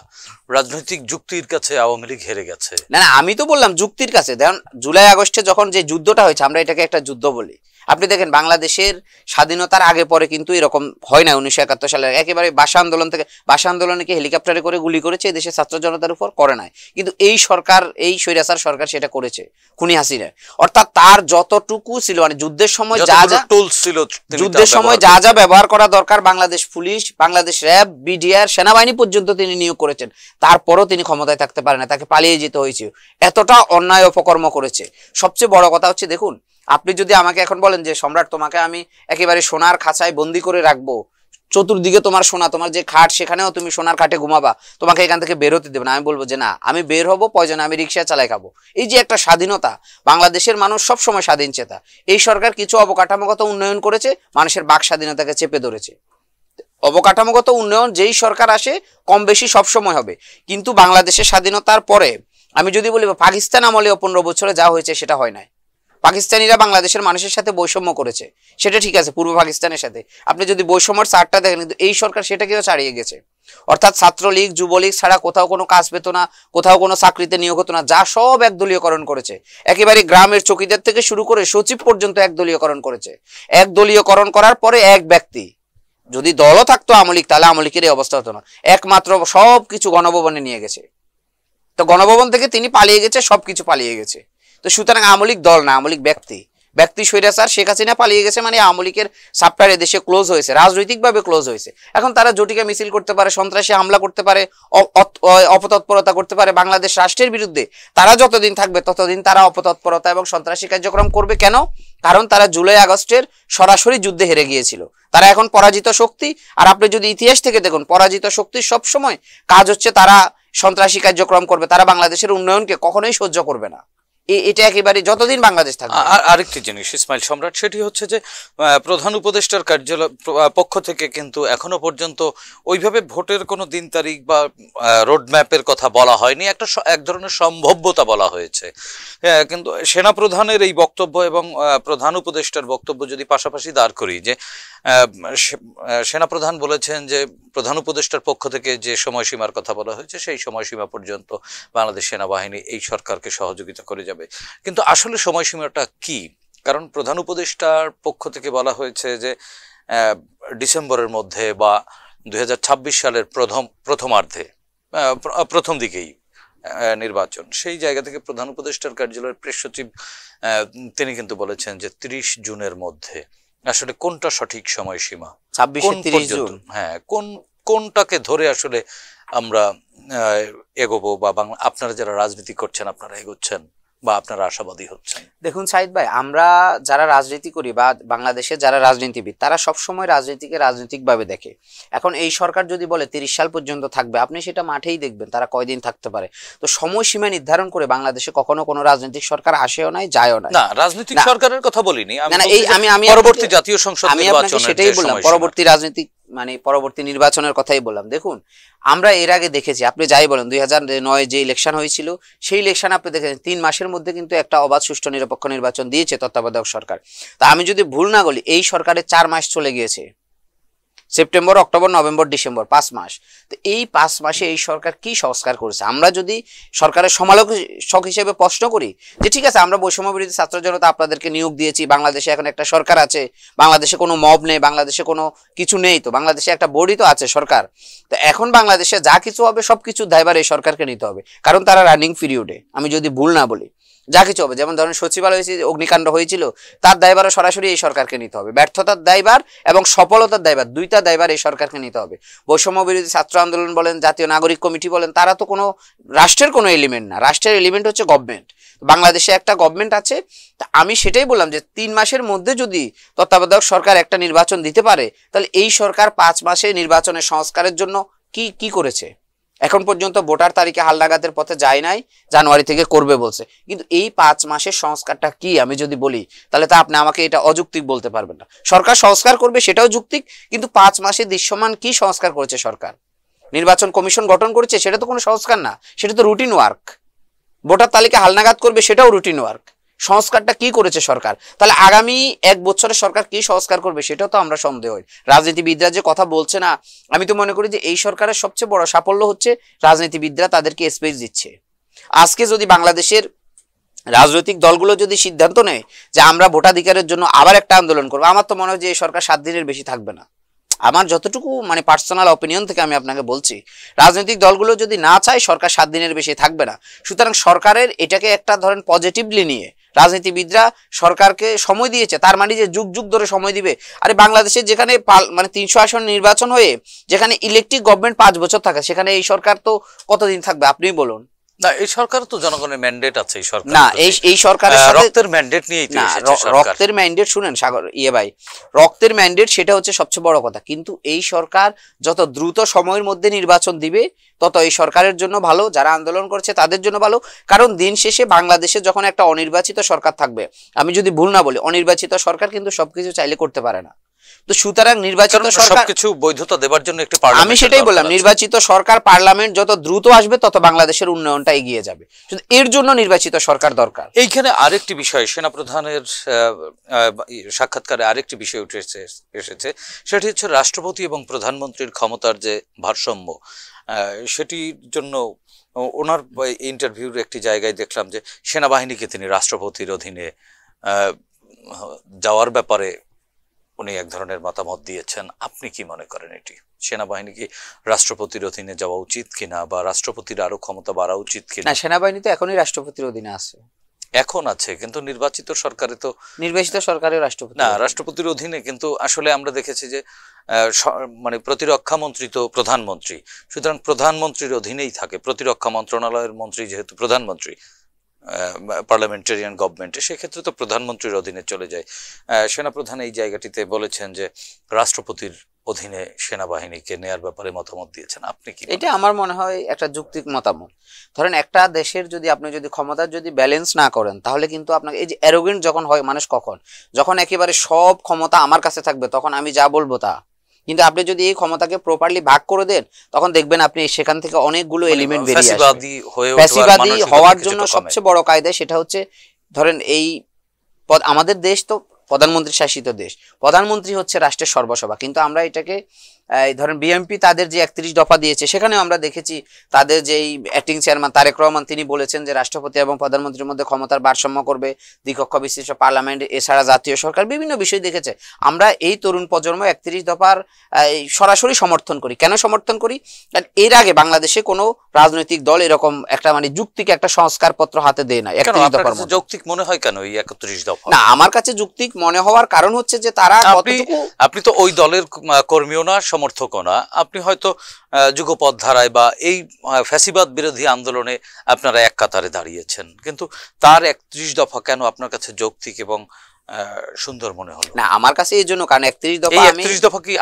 রাজনৈতিক যুক্তির কাছে আওয়ামী লীগ হেরে গেছে? না না, আমি তো বললাম যুক্তির কাছে। দেখুন, জুলাই আগস্টে যখন যে যুদ্ধটা হয়েছে, আমরা এটাকে একটা যুদ্ধ বলি। আপনি দেখেন বাংলাদেশের স্বাধীনতার আগে পরে কিন্তু এরকম হয় না। 1971 সালে একেবারে ভাষা আন্দোলন থেকে, ভাষা আন্দোলনে কি হেলিকপ্টারে করে গুলি করেছে দেশের ছাত্র জনতার উপর? করে নাই। কিন্তু এই সরকার, এই স্বৈরাচার সরকার সেটা করেছে, খুনি হাসিনা। অর্থাৎ তার যতটুকু ছিল, মানে যুদ্ধের সময় যা যা টুলস ছিল, যুদ্ধের সময় যা যা ব্যবহার করা দরকার, Bangladesh police, Bangladesh RAB, BDR, সেনাবাহিনী পর্যন্ত তিনি নিয়োগ করেছেন। তারপরও তিনি ক্ষমতায় থাকতে পারে না, তাকে পালিয়ে যেতে হয়েছে। এতটা অন্যায় অপকর্ম করেছে। সবচেয়ে বড় কথা হচ্ছে, দেখুন, আপনি যদি আমাকে এখন বলেন যে সম্রাট, তোমাকে আমি একেবারে সোনার খাঁচায় বন্দি করে রাখবো, চতুর্দিকে তোমার সোনা, তোমার যে খাট সেখানেও তুমি সোনার খাটে ঘুমাবা, তোমাকে এখান থেকে বের হতে দেবে না, আমি বলবো যে না, আমি বের হবো, প্রয়োজনে আমি রিক্সা চালাই খাবো। এই যে একটা স্বাধীনতা, বাংলাদেশের মানুষ সবসময় স্বাধীন চেতা। এই সরকার কিছু অবকাঠামোগত উন্নয়ন করেছে, মানুষের বাক স্বাধীনতাকে চেপে ধরেছে। অবকাঠামোগত উন্নয়ন যেই সরকার আসে কম বেশি সবসময় হবে, কিন্তু বাংলাদেশের স্বাধীনতার পরে আমি যদি বলি পাকিস্তান আমলে 15 বছরে যা হয়েছে সেটা হয় নাই। পাকিস্তানিরা বাংলাদেশের মানুষের সাথে বৈষম্য করেছে, সেটা ঠিক আছে, পূর্ব পাকিস্তানের সাথে আপনি যদি বৈষম্যের চারটা দেখেন, কিন্তু এই সরকার সেটাকেও ছাড়িয়ে গেছে। অর্থাৎ ছাত্রলীগ, যুবলীগ ছাড়া কোথাও কোনো কাজ পেত না, কোথাও কোনো চাকরিতে নিয়োগ হতো না, যা সব একদলীয়করণ করেছে। একেবারে গ্রামের চৌকিদার থেকে শুরু করে সচিব পর্যন্ত একদলীয়করণ করেছে। একদলীয়করণ করার পরে এক ব্যক্তি, যদি দলও থাকতো আওয়ামী লীগ, তাহলে আওয়ামী লীগের এই অবস্থা হতো না। একমাত্র সব কিছু গণভবনে নিয়ে গেছে। তো গণভবন থেকে তিনি পালিয়ে গেছে, সবকিছু পালিয়ে গেছে। তো সুতরাং আওয়ামী লীগ দল না, আওয়ামী লীগ ব্যক্তি। ব্যক্তি স্বৈরাচার শেখ হাসিনা পালিয়ে গেছে, মানে আওয়ামী লীগের সাপ্টার এদেশে ক্লোজ হয়েছে, রাজনৈতিকভাবে ক্লোজ হয়েছে। এখন তারা জটিকা মিছিল করতে পারে, সন্ত্রাসী হামলা করতে পারে, অপতৎপরতা করতে পারে বাংলাদেশ রাষ্ট্রের বিরুদ্ধে। তারা যতদিন থাকবে ততদিন তারা অপতৎপরতা এবং সন্ত্রাসী কার্যক্রম করবে। কেন? কারণ তারা জুলাই আগস্টের সরাসরি যুদ্ধে হেরে গিয়েছিল। তারা এখন পরাজিত শক্তি। আর আপনি যদি ইতিহাস থেকে দেখুন, পরাজিত শক্তির সবসময় কাজ হচ্ছে তারা সন্ত্রাসী কার্যক্রম করবে, তারা বাংলাদেশের উন্নয়নকে কখনোই সহ্য করবে না। এটা একেবারে যতদিন বাংলাদেশ থাকবে। আরেকটি জিনিস ইসমাইল সম্রাট, সেটি হচ্ছে যে প্রধান উপদেষ্টার কার্যালয় পক্ষ থেকে কিন্তু এখনো পর্যন্ত ওইভাবে ভোটের কোনো দিন তারিখ বা রোড ম্যাপের কথা বলা হয়নি, এক ধরনের সম্ভাব্যতা বলা হয়েছে। কিন্তু সেনাপ্রধানের এই বক্তব্য এবং প্রধান উপদেষ্টার বক্তব্য যদি পাশাপাশি দাঁড় করি, যে সেনাপ্রধান বলেছেন যে প্রধান উপদেষ্টার পক্ষ থেকে যে সময়সীমার কথা বলা হয়েছে সেই সময়সীমা পর্যন্ত বাংলাদেশ সেনাবাহিনী এই সরকারকে সহযোগিতা করে যাবে, কিন্তু আসলে সময়সীমাটা কি? কারণ প্রধান উপদেষ্টার পক্ষ থেকে বলা হয়েছে যে ডিসেম্বরের মধ্যে বা 2026 সালের প্রথমার্ধে, প্রথম দিকেই নির্বাচন। সেই জায়গা থেকে প্রধান উপদেষ্টার কার্যালয়ের প্রেস সচিব তিনি কিন্তু বলেছেন যে 30 জুনের মধ্যে। আসলে কোনটা সঠিক সময়সীমা? 26-30 জুন। হ্যাঁ, কোনটাকে ধরে আসলে আমরা এগোবো, বা আপনারা যারা রাজনীতি করছেন আপনারা এগোচ্ছেন বা আপনারা আশাবাদী হচ্ছেন? দেখুন সাইদ ভাই, আমরা যারা রাজনীতি করি বা বাংলাদেশের যারা রাজনীতিবিদ, তারা সবসময় রাজনীতিকে রাজনৈতিকভাবে দেখে। এখন এই সরকার যদি বলে 30 সাল পর্যন্ত থাকবে, আপনি সেটা মাঠেই দেখবেন তারা কয়দিন থাকতে পারে। তো সময়সীমা নির্ধারণ করে বাংলাদেশে কখনো কোনো রাজনৈতিক সরকার আসেও নাই, যায়ও নাই। না, রাজনৈতিক সরকারের কথা বলিনি আমি পরবর্তী জাতীয় সংসদ নির্বাচন, সেটাই বললাম, পরবর্তী রাজনৈতিক মানে পরবর্তী নির্বাচনের কথাই বললাম। দেখুন, আমরা এর আগে দেখেছি, আপনি যাই বলেন 2009 যে ইলেকশন হয়েছিল, সেই ইলেকশন আপনি দেখেছেন 3 মাসের মধ্যে কিন্তু একটা অবাধ, সুষ্ঠু, নিরপেক্ষ নির্বাচন দিয়েছে তত্ত্বাবধায়ক সরকার। তা আমি যদি ভুল না বলি, এই সরকারের 4 মাস চলে গিয়েছে, সেপ্টেম্বর, অক্টোবর, নভেম্বর, ডিসেম্বর, 5 মাস। তো এই 5 মাসে এই সরকার কি সংস্কার করেছে? আমরা যদি সরকারের সমালোচক হিসেবে প্রশ্ন করি যে ঠিক আছে, আমরা বৈষম্য বিরোধী ছাত্র জনতা আপনাদেরকে নিয়োগ দিয়েছি, বাংলাদেশে এখন একটা সরকার আছে, বাংলাদেশে কোনো মব নেই, বাংলাদেশে কোনো কিছু নেই, তো বাংলাদেশে একটা বোর্ডই তো আছে সরকার। তো এখন বাংলাদেশে যা কিছু হবে সব কিছু দায়ভার এই সরকারকে নিতে হবে, কারণ তারা রানিং পিরিয়ডে, আমি যদি ভুল না বলি, যা কিছু হবে, যেমন ধরেন সচিবালয় অগ্নিকাণ্ড হয়েছিল, তার দায়ভারও সরাসরি এই সরকারকে নিতে হবে। ব্যর্থতার দায়ভার এবং সফলতার দায়ভার, দুইটা দায়ভার এই সরকারকে নিতে হবে। বৈষম্য বিরোধী ছাত্র আন্দোলন বলেন, জাতীয় নাগরিক কমিটি বলেন, তারা তো কোনো রাষ্ট্রের কোনো এলিমেন্ট না, রাষ্ট্রের এলিমেন্ট হচ্ছে গভর্নমেন্ট। বাংলাদেশে একটা গভর্নমেন্ট আছে। তা আমি সেটাই বললাম যে 3 মাসের মধ্যে যদি তত্ত্বাবধায়ক সরকার একটা নির্বাচন দিতে পারে, তাহলে এই সরকার 5 মাসে নির্বাচনের সংস্কারের জন্য কি করেছে? এখন পর্যন্ত ভোটার তালিকা হালনাগাদের পথে যায় নাই, জানুয়ারি থেকে করবে বলছে, কিন্তু এই 5 মাসের সংস্কারটা কি আমি যদি বলি, তাহলে তা আপনি আমাকে এটা অযৌক্তিক বলতে পারবেন না। সরকার সংস্কার করবে সেটাও যৌক্তিক, কিন্তু 5 মাসে দৃশ্যমান কি সংস্কার করেছে সরকার? নির্বাচন কমিশন গঠন করেছে, সেটা তো কোনো সংস্কার না, সেটা তো রুটিন ওয়ার্ক। ভোটার তালিকা হালনাগাদ করবে, সেটাও রুটিন ওয়ার্ক। সংস্কারটা কি করেছে সরকার? তাহলে আগামী 1 বছরের সরকার কি সংস্কার করবে সেটাও তো আমরা সন্দেহ হই। রাজনীতিবিদরা যে কথা বলছে না, আমি তো মনে করি যে এই সরকারের সবচেয়ে বড় সাফল্য হচ্ছে রাজনীতিবিদরা তাদেরকে স্পেস দিচ্ছে। আজকে যদি বাংলাদেশের রাজনৈতিক দলগুলো যদি সিদ্ধান্ত নেয় যে আমরা ভোটাধিকারের জন্য আবার একটা আন্দোলন করবো, আমার তো মনে হয় যে এই সরকার 7 দিনের বেশি থাকবে না। আমার যতটুকু মানে পার্সোনাল অপিনিয়ন থেকে আমি আপনাকে বলছি, রাজনৈতিক দলগুলো যদি না চায় সরকার 7 দিনের বেশি থাকবে না। সুতরাং সরকারের এটাকে একটা ধরেন পজিটিভলি নিয়ে রাজনীতিবিদরা সরকারকে সময় দিয়েছে, তার মানে যে যুগ যুগ ধরে সময় দিবে। আরে বাংলাদেশে যেখানে মানে 300 আসন নির্বাচন হয়ে যেখানে ইলেকট্রিক গভর্নমেন্ট 5 বছর থাকে, সেখানে এই সরকার তো কতদিন থাকবে আপনি বলুন? না, এই সরকার তো জনগণের ম্যান্ডেট আছে, এই সরকার না, এই সরকারের সাথে রক্তের ম্যান্ডেট নিয়েই তো এসেছে সরকার। রক্তের ম্যান্ডেট শুনেন সাগর ভাই, রক্তের ম্যান্ডেট সেটা হচ্ছে সবচেয়ে বড় কথা, কিন্তু এই সরকার যত দ্রুত সময়ের মধ্যে নির্বাচন দিবে তত এই সরকারের জন্য ভালো, যারা আন্দোলন করছে তাদের জন্য ভালো। কারণ দিন শেষে বাংলাদেশে যখন একটা অনির্বাচিত সরকার থাকবে, আমি যদি ভুল না বলি, অনির্বাচিত সরকার কিন্তু সবকিছু চাইলে করতে পারে না। তো সুতরাং নির্বাচিত সরকার সবকিছু বৈধতা দেওয়ার জন্য একটি পার্লামেন্ট, আমি সেটাই বললাম, নির্বাচিত সরকার পার্লামেন্ট যত দ্রুত আসবে তত বাংলাদেশের উন্নয়নটা এগিয়ে যাবে। এর জন্য নির্বাচিত সরকার দরকার। এইখানে আরেকটি বিষয়, সেনাপ্রধানের সাক্ষাৎকারে আরেকটি বিষয় উঠে এসেছে, সেটি হচ্ছে রাষ্ট্রপতি এবং প্রধানমন্ত্রীর ক্ষমতার যে ভারসাম্য। সেটির জন্য ওনার ইন্টারভিউর একটি জায়গায় দেখলাম যে সেনাবাহিনীকে তিনি রাষ্ট্রপতির অধীনে যাওয়ার ব্যাপারে উনি এক ধরনের মতামত দিয়েছেন। আপনি কি মনে করেন, এটি সেনাবাহিনী কি রাষ্ট্রপতির অধীনে যাওয়া উচিত কিনা, বা রাষ্ট্রপতির আরো ক্ষমতা বাড়া উচিত কিনা? না, সেনাবাহিনী তো এখনই রাষ্ট্রপতির অধীনে আছে, এখন আছে, কিন্তু নির্বাচিত সরকারে তো নির্বাচিত সরকারের রাষ্ট্রপতি না, রাষ্ট্রপতির অধীনে। কিন্তু আসলে আমরা দেখেছি যে মানে প্রতিরক্ষা মন্ত্রী তো প্রধানমন্ত্রী, সুতরাং প্রধানমন্ত্রীর অধীনেই থাকে। প্রতিরক্ষা মন্ত্রণালয়ের মন্ত্রী যেহেতু প্রধানমন্ত্রী পার্লামেন্টারিয়ান গভর্নমেন্টে, সেক্ষেত্রে তো প্রধানমন্ত্রীর অধীনে চলে যায়। সেনাপ্রধান এই জায়গাটিতে বলেছেন যে রাষ্ট্রপতির অধীনে সেনাবাহিনীকে নেয়ার ব্যাপারে মতামত দিয়েছেন, আপনি কি এটা আমার মনে হয় একটা যৌক্তিক মতামত। ধরেন একটা দেশের যদি আপনি যদি ক্ষমতার যদি ব্যালেন্স না করেন, তাহলে কিন্তু আপনাকে এই যে অ্যারোগেন্ট যখন হয় মানুষ, কখন যখন একেবারে সব ক্ষমতা আমার কাছে থাকবে তখন আমি যা বলবো তা। কিন্তু আপনি যদি এই ক্ষমতাকে প্রপারলি ভাগ করে দেন, তখন দেখবেন আপনি সেখান থেকে অনেকগুলো এলিমেন্ট বেরিয়ে আসবে। ফ্যাসিবাদী হওয়ার জন্য সবচেয়ে বড় কায়দা সেটা হচ্ছে, ধরেন এই আমাদের দেশ তো প্রধানমন্ত্রী শাসিত দেশ, প্রধানমন্ত্রী হচ্ছে রাষ্ট্রের সর্বসভা, কিন্তু আমরা এটাকে ধরেন বিএনপি তাদের যে 31 দফা দিয়েছে, সেখানেও আমরা দেখেছি তাদের যেই অ্যাক্টিং চেয়ারম্যান তারেক রহমান তিনি বলেছেন যে রাষ্ট্রপতি এবং প্রধানমন্ত্রীর মধ্যে ক্ষমতার ভারসাম্য করবে, দ্বিকক্ষ বিশিষ্ট পার্লামেন্ট, এছাড়া জাতীয় সরকার, বিভিন্ন বিষয় দেখেছে। আমরা এই তরুণ প্রজন্ম 31 দফার সরাসরি সমর্থন করি। কেন সমর্থন করি? কারণ এর আগে বাংলাদেশে কোনো রাজনৈতিক দল এরকম একটা মানে যুক্তিক একটা সংস্কারপত্র হাতে দেয় না। 31 দফার মধ্যে যৌক্তিক মনে হয় কেন এই 31 দফা? না, আমার কাছে যুক্তিক মনে হওয়ার কারণ হচ্ছে যে তারা কতটুকু, আপনি তো ওই দলের কর্মীও না, সমর্থকও না, আপনি হয়তো যুগপৎ ধারায় বা এই ফ্যাসিবাদ বিরোধী আন্দোলনে আপনারা এক কাতারে দাঁড়িয়েছেন, কিন্তু তার 31 দফা কেন আপনার কাছে যৌক্তিক এবং সুন্দর মনে হলো না? আমার কাছে এই জন্য, কারণ 31 দফা, 31 দফা কি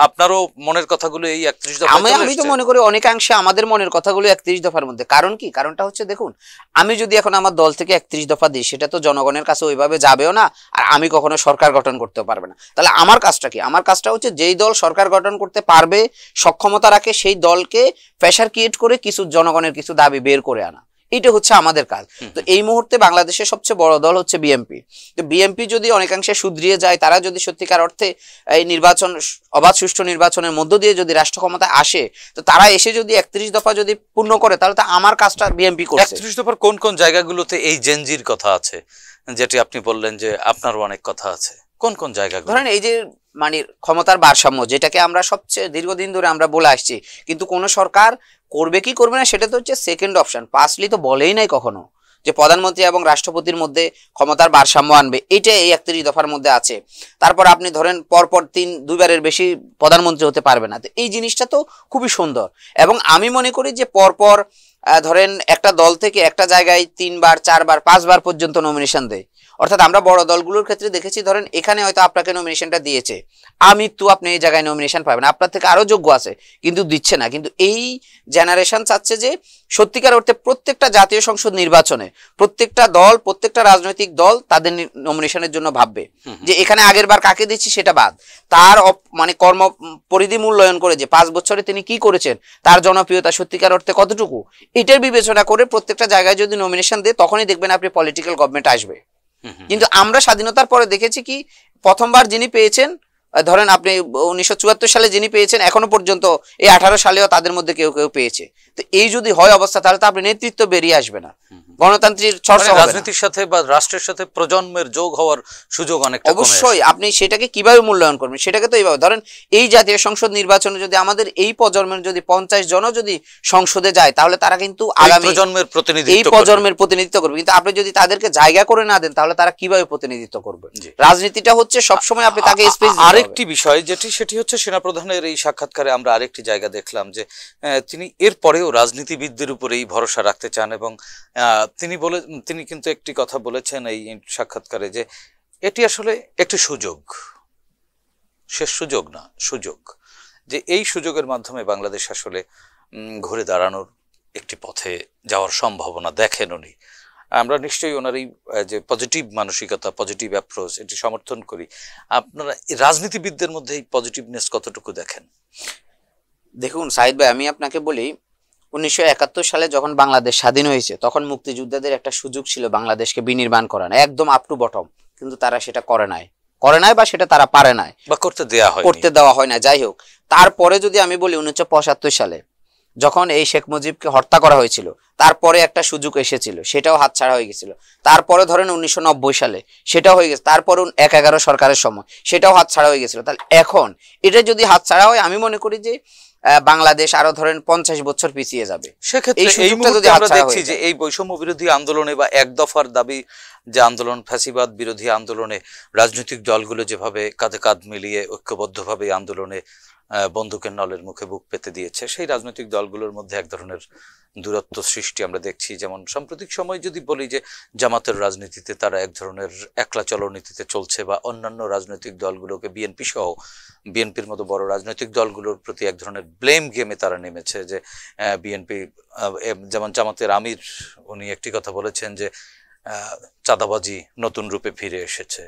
আপনারও মনের কথাগুলো এই 31 দফা? আমি তো মনে করি অনেকাংশে আমাদের মনের কথাগুলো 31 দফার মধ্যে। কারণ কি? কারণটা হচ্ছে দেখুন, আমি যদি এখন আমার দল থেকে 31 দফা দিই, সেটা তো জনগণের কাছে ওইভাবে যাবেও না, আর আমি কখনো সরকার গঠন করতে পারবে না। তাহলে আমার কাজটা কি? আমার কাজটা হচ্ছে যেই দল সরকার গঠন করতে পারবে, সক্ষমতা রাখে, সেই দলকে প্রেসার ক্রিয়েট করে কিছু জনগণের কিছু দাবি বের করে আনা, এটা হচ্ছে আমাদের কাজ। তো এই মুহূর্তে বাংলাদেশের সবচেয়ে বড় দল হচ্ছে বিএনপি। তো বিএনপি যদি অনেকাংশে শুধরিয়ে যায়, তারা যদি সত্যিকার অর্থে এই নির্বাচন, অবাধ সুষ্ঠু নির্বাচনের মধ্য দিয়ে যদি রাষ্ট্র ক্ষমতায় আসে, তো তারা এসে যদি 31 দফা যদি পূর্ণ করে, তাহলে তো আমার কাজটা বিএনপি করছে। 31 দফার কোন কোন জায়গাগুলোতে এই জেনজির কথা আছে, যেটি আপনি বললেন যে আপনারও অনেক কথা আছে, কোন কোন জায়গাগুলো? ধরেন এই যে মানে ক্ষমতার ভারসাম্য, যেটাকে আমরা সবচেয়ে দীর্ঘদিন ধরে আমরা বলে আসছি, কিন্তু কোন সরকার করবে কি করবে না সেটা তো হচ্ছে সেকেন্ড অপশন। ফার্স্টলি তো বলেই নাই কখনো যে প্রধানমন্ত্রী এবং রাষ্ট্রপতির মধ্যে ক্ষমতার ভারসাম্য আনবে, এটা এই 31 দফার মধ্যে আছে। তারপর আপনি ধরেন পরপর দুইবারের বেশি প্রধানমন্ত্রী হতে পারবে না। তো এই জিনিসটা তো খুবই সুন্দর, এবং আমি মনে করি যে পরপর ধরেন একটা দল থেকে একটা জায়গায় 3 বার 4 বার 5 বার পর্যন্ত নমিনেশন দেয়। অর্থাৎ আমরা বড় দলগুলোর ক্ষেত্রে দেখেছি, ধরেন এখানে হয়তো আপনাকে নমিনেশনটা দিয়েছে, আপনি এই জায়গায় নমিনেশন পাবেন, আপনার থেকে আরো যোগ্য আছে, কিন্তু দিচ্ছে না। কিন্তু এই জেনারেশন চাচ্ছে যে সত্যিকার অর্থে প্রত্যেকটা জাতীয় সংসদ নির্বাচনে প্রত্যেকটা দল, প্রত্যেকটা রাজনৈতিক দল তাদের নমিনেশনের জন্য ভাববে যে এখানে আগের বার কাকে দিচ্ছি সেটা বাদ, তার মানে কর্ম পরিধি মূল্যায়ন করে যে 5 বছরে তিনি কি করেছেন, তার জনপ্রিয়তা সত্যিকার অর্থে কতটুকু, এটার বিবেচনা করে প্রত্যেকটা জায়গায় যদি নমিনেশন দেয়, তখনই দেখবেন আপনি পলিটিক্যাল গভর্নমেন্ট আসবে। কিন্তু আমরা স্বাধীনতার পরে দেখেছি কি, প্রথমবার যিনি পেয়েছেন, ধরেন আপনি 1974 সালে যিনি পেয়েছেন, এখনো পর্যন্ত এই 18 সালেও তাদের মধ্যে কেউ কেউ পেয়েছে। তো এই যদি হয় অবস্থা, তাহলে তো আপনি নেতৃত্ব বেরিয়ে আসবে না, গণতান্ত্রিক চর্চা হবে না। রাজনীতির সাথে বা রাষ্ট্রের সাথে প্রজন্মের যোগ হওয়ার সুযোগ অনেকটা কমে আসে। অবশ্যই আপনি সেটাকে কিভাবে মূল্যায়ন করবেন, সেটাকে তো এইভাবে ধরেন, এই জাতীয় সংসদ নির্বাচনে যদি আমাদের এই প্রজন্মের যদি 50 জনও যদি সংসদে যায়, তাহলে তারা কিন্তু আগামী প্রজন্মের এই প্রজন্মের প্রতিনিধিত্ব করবে। কিন্তু আপনি যদি তাদেরকে জায়গা করে না দেন, তাহলে তারা কিভাবে প্রতিনিধিত্ব করবে? রাজনীতিটা হচ্ছে সবসময় আপনি তাকে স্পেস দিতে হবে। আরেকটি বিষয় সেটি হচ্ছে সেনাপ্রধানের এই সাক্ষাৎকারে আমরা আরেকটি জায়গা দেখলাম যে তিনি এরপরেও রাজনীতিবিদদের উপরেই ভরসা রাখতে চান, এবং তিনি কিন্তু একটি কথা বলেছেন এই সাক্ষাৎকারে যে এটি আসলে একটি সুযোগ, শেষ সুযোগ না, সুযোগ, যে এই সুযোগের মাধ্যমে বাংলাদেশ আসলে ঘুরে দাঁড়ানোর একটি পথে যাওয়ার সম্ভাবনা দেখেন উনি। আমরা নিশ্চয়ই ওনার এই যে পজিটিভ মানসিকতা, পজিটিভ অ্যাপ্রোচ, এটি সমর্থন করি। আপনারা রাজনীতিবিদদের মধ্যে এই পজিটিভনেস কতটুকু দেখেন? দেখুন সাহিদ ভাই, আমি আপনাকে বলি, 1971 সালে যখন বাংলাদেশ স্বাধীন হয়েছে, তখন মুক্তিযোদ্ধাদের একটা সুযোগ ছিল বাংলাদেশকে বিনির্মাণ করানো, একদম আপ টু বটম, কিন্তু তারা সেটা করে নাই বা সেটা তারা পারে নাই বা করতে দেওয়া হয় না। যাই হোক, তারপরে যদি আমি বলি 1975 সালে যখন এই শেখ মুজিবকে হত্যা করা হয়েছিল, তারপরে একটা সুযোগ এসেছিল, সেটাও হাতছাড়া হয়ে গেছিল। তারপরে ধরেন 1990 সালে সেটাও হয়ে গেছে, তারপরে 1/11 সরকারের সময় সেটাও হাতছাড়া হয়ে গেছিল। তাহলে এখন এটা যদি হাতছাড়া হয়, আমি মনে করি যে বাংলাদেশ আরো ধরেন 50 বছর পিছিয়ে যাবে। সেক্ষেত্রে এই মুহূর্তে আমরা দেখছি যে এই বৈষম্য বিরোধী আন্দোলনে বা এক দফার দাবি যে আন্দোলন, ফ্যাসিবাদ বিরোধী আন্দোলনে রাজনৈতিক দলগুলো যেভাবে কাঁধে কাঁধ মিলিয়ে ঐক্যবদ্ধভাবে আন্দোলনে বন্দুকের নলের মুখে বুক পেতে দিয়েছে, সেই রাজনৈতিক দলগুলোর মধ্যে এক ধরনের দূরত্ব সৃষ্টি আমরা দেখছি। যেমন সাম্প্রতিক সময় যদি বলি যে জামাতের রাজনীতিতে তারা এক ধরনের একলা চলনীতিতে চলছে, বা অন্যান্য রাজনৈতিক দলগুলোকে বিএনপি সহ বিএনপির মতো বড় রাজনৈতিক দলগুলোর প্রতি এক ধরনের ব্লেম গেমে তারা নেমেছে। যে বিএনপি, যেমন জামাতের আমির উনি একটি কথা বলেছেন যে চাঁদাবাজি নতুন রূপে ফিরে এসেছে,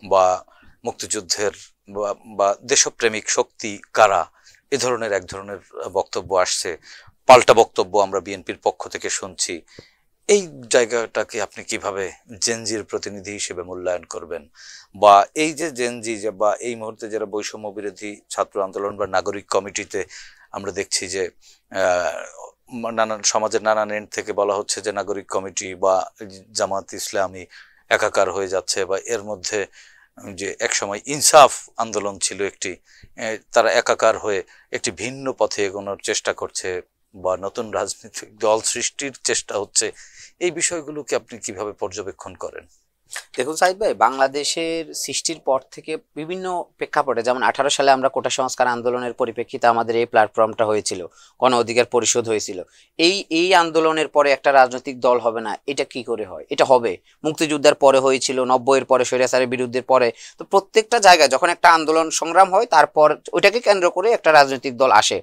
বা মুক্তিযুদ্ধের বা দেশপ্রেমিক শক্তি কারা, এ ধরনের এক ধরনের বক্তব্য আসছে, পাল্টা বক্তব্য আমরা বিএনপির পক্ষ থেকে শুনছি। এই জায়গাটাকে আপনি কিভাবে জেনজির প্রতিনিধি হিসেবে মূল্যায়ন করবেন? বা এই যে জেনজি, বা এই মুহূর্তে যারা বৈষম্য বিরোধী ছাত্র আন্দোলন বা নাগরিক কমিটিতে আমরা দেখছি যে নানান সমাজের নানান এন্ড থেকে বলা হচ্ছে যে নাগরিক কমিটি বা জামাত ইসলামী একাকার হয়ে যাচ্ছে, বা এর মধ্যে যে একসময় ইনসাফ আন্দোলন ছিল একটি, তারা একাকার হয়ে একটি ভিন্ন পথে এগোনোর চেষ্টা করছে, বা নতুন রাজনৈতিক দল সৃষ্টির চেষ্টা হচ্ছে। এই বিষয়গুলোকে আপনি কিভাবে পর্যবেক্ষণ করেন? দেখুন সাইদ ভাই, বাংলাদেশের সৃষ্টির পর থেকে বিভিন্ন প্রেক্ষাপটে, যেমন 18 সালে আমরা কোটা সংস্কার আন্দোলনের পরিপ্রেক্ষিতে আমাদের এই প্ল্যাটফর্মটা হয়েছিল, গণ অধিকার পরিষদ হয়েছিল। এই আন্দোলনের পরে একটা রাজনৈতিক দল হবে না, এটা কি করে হয়? এটা হবে। মুক্তিযুদ্ধের পরে হয়েছিল, 90-এর পরে, স্বৈরাচারের বিরুদ্ধে পরে। তো প্রত্যেকটা জায়গায় যখন একটা আন্দোলন সংগ্রাম হয়, তারপর ওইটাকে কেন্দ্র করে একটা রাজনৈতিক দল আসে।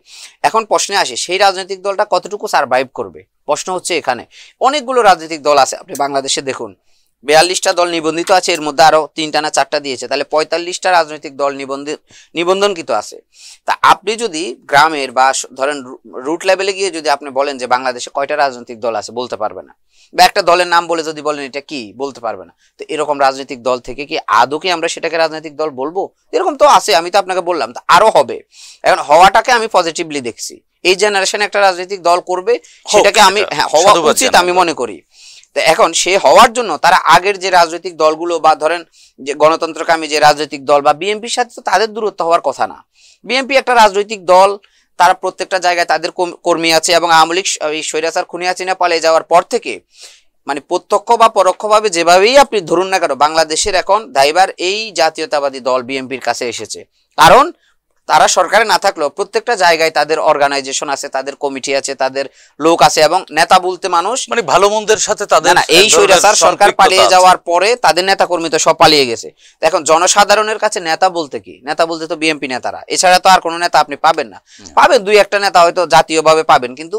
এখন প্রশ্নে আসে, সেই রাজনৈতিক দলটা কতটুকু সারভাইভ করবে? প্রশ্ন হচ্ছে এখানে। অনেকগুলো রাজনৈতিক দল আছে, আপনি বাংলাদেশে দেখুন 42টা দল নিবন্ধিত আছে, এর মধ্যে আরো 3টা না 4টা দিয়েছে, তাহলে 45টা রাজনৈতিক দল নিবন্ধনকৃত আছে। তা আপনি যদি গ্রামের বা ধরেন রুট লেভেলে গিয়ে যদি আপনি বলেন যে বাংলাদেশে কয়টা রাজনৈতিক দল আছে, বলতে পারবে না। বা একটা দলের নাম বলে যদি বলেন এটা কি, বলতে পারবে না। তো এরকম রাজনৈতিক দল থেকে কি আদৌ কি আমরা সেটাকে রাজনৈতিক দল বলবো? এরকম তো আছে, আমি তো আপনাকে বললাম, তো আরো হবে। এখন হওয়াটাকে আমি পজিটিভলি দেখছি। এই জেনারেশনে একটা রাজনৈতিক দল করবে, সেটাকে আমি হওয়া উচিত আমি মনে করি। তো এখন সে হওয়ার জন্য তারা আগের যে রাজনৈতিক দলগুলো, বা ধরেন যে গণতন্ত্রকামী যে রাজনৈতিক দল, বা বিএনপির সাথে তো তাদের দূরত্ব হওয়ার কথা না। বিএনপি একটা রাজনৈতিক দল, তারা প্রত্যেকটা জায়গায় তাদের কর্মী আছে, এবং আওয়ামী লীগ স্বৈরাচার খুনি হাসিনা পালিয়ে যাওয়ার পর থেকে, মানে প্রত্যক্ষ বা পরোক্ষভাবে যেভাবেই আপনি ধরুন না কেন, বাংলাদেশের এখন দায়ভার এই জাতীয়তাবাদী দল বিএনপির কাছে এসেছে। কারণ তারা সরকারে না থাকলেও প্রত্যেকটা জায়গায় তাদের অর্গানাইজেশন আছে, তাদের কমিটি আছে, তাদের লোক আছে, এবং নেতা বলতে মানুষ, মানে ভালো মন্দের সাথে তাদের না, এই স্বৈরাচার সরকার পালিয়ে যাওয়ার পরে তাদের নেতা কর্মী তো সব পালিয়ে গেছে। এখন জনসাধারণের কাছে নেতা বলতে কি? নেতা বলতে তো বিএনপি নেতারা, এছাড়া তো আর কোনো নেতা আপনি পাবেন না। পাবেন 2-1টা নেতা হয়তো জাতীয়ভাবে পাবেন, কিন্তু